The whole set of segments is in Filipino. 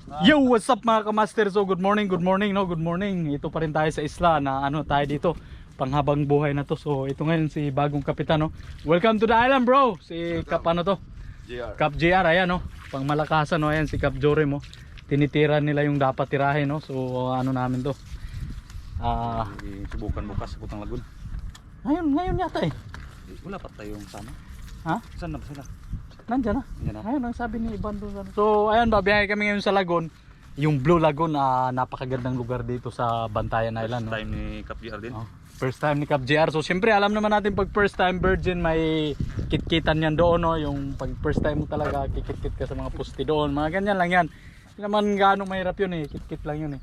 Yo, what's up mga kamaster? So good morning no, good morning. Ito pa rin tayo sa isla na ano tayo dito, panghabang buhay na to. So ito ngayon si bagong kapitan no. Welcome to the island bro. Si Kap ano to? JR. Kap JR ayan no. Pang malakasan no, ayan si Kap Jory mo. Tinitira nila yung dapat tirahin no. So ano namin to? Subukan bukas sa Butang Lagun. Ngayon yata eh. Wala pa tayong sama. Ha? Saan na ba sila? Nandiyan na. Nandiyan na. Ayun ang sabi ni Ivan doon. So ayun, babiyahe kami ngayon sa Lagoon. Yung Blue Lagoon, napakagandang lugar dito sa Bantayan Island. First time ni Kap JR din. Oh, first time ni Kap JR. So siyempre alam naman natin pag first time virgin may kitkitan yan doon no. Yung pag first time mo talaga kikitkit ka sa mga pusti doon. Mga ganyan lang yan. Hindi naman gaano mahirap yun eh. Kitkit lang yun eh.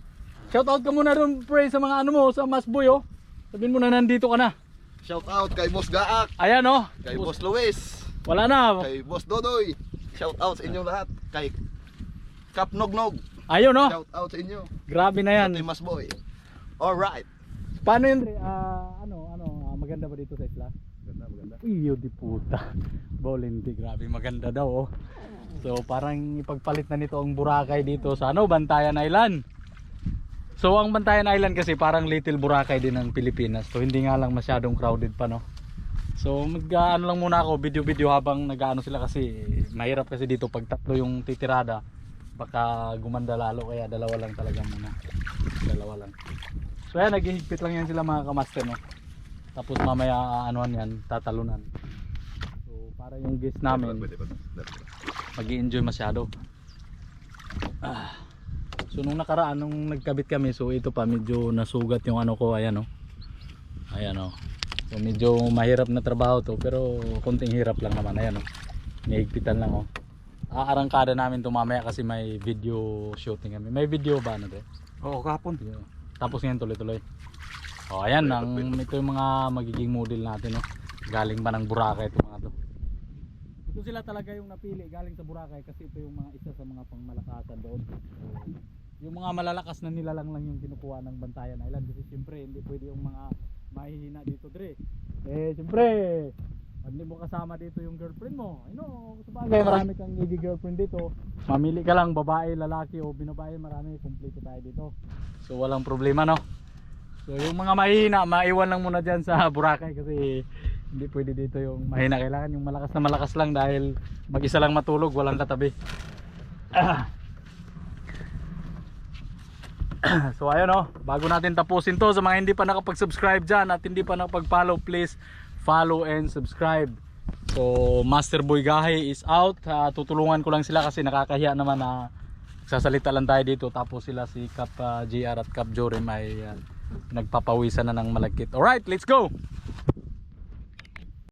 Shout out ka muna doon pre sa mga ano mo, sa Masboy oh. Sabihin mo na nandito ka na. Shout out kay Boss Gaak, Ayan oh. kay Boss Luis, Wala na. kay Boss Dodoy. Shout out sa inyong lahat. Kay Kap Nognog. Ayun oh. Shout out sa inyo. Grabe na yan. Ito yung Mas Boy. Alright. Paano yun Dre? Maganda ba dito sa isla? Maganda. Iyo di puta. Bolindi, grabe maganda daw oh. So parang ipagpalit na nito ang Boracay dito sa ano, Bantayan Island. So ang Bantayan Island kasi parang little Boracay din ng Pilipinas. So hindi nga lang masyadong crowded pa no. So mag-ano lang muna ako, video habang nag-ano sila kasi mahirap kasi dito pag tatlo yung titirada. Baka gumanda lalo kaya dalawa lang talaga muna. Dalawa lang. So ayan, naghihigpit lang yan sila mga kamaster no. Tapos mamaya anuan yan, tatalunan. So para yung guest namin mag-i-enjoy masyado. So nung nakaraan nung nagkabit kami, so ito pa medyo nasugat yung ano ko, ayan oh. Ayan oh. So medyo mahirap na trabaho to pero konting hirap lang naman, ayan oh. Nihigpitan lang oh. Aarangkada namin to mamaya kasi may video shooting kami. May video ba ano to? Oo, kahapon. Tapos ngayon tuloy-tuloy. Oh, ayan ito yung mga magiging model natin oh. Galing ba ng Boracay ito mga to. Ito sila talaga yung napili galing sa Boracay kasi ito yung mga isa sa mga pangmalakasan doon. So, yung mga malalakas na nilalang lang yung kinukuha ng Bantayan Island kasi siyempre hindi pwede yung mga mahihina dito Dre. Eh siyempre hindi mo kasama dito yung girlfriend mo. Sabagay marami kang girlfriend dito. Mamili ka lang babae, lalaki o binabae, marami, kumpleto tayo dito. So walang problema no. So yung mga mahihina, maiwan lang muna dyan sa Boracay kasi hindi pwede dito yung mahina. Kailangan yung malakas lang dahil mag-isa lang matulog, walang katabi. So ayun oh, bago natin tapusin to, sa mga hindi pa nakapag-subscribe dyan at hindi pa nakapag-follow, please follow and subscribe. So Master Boy Gahi is out. Tutulungan ko lang sila kasi nakakahiya naman na sasalita lang tayo dito tapos sila si Kap JR at Kap Jory ay nagpapawisan na ng malagkit. Alright, let's go!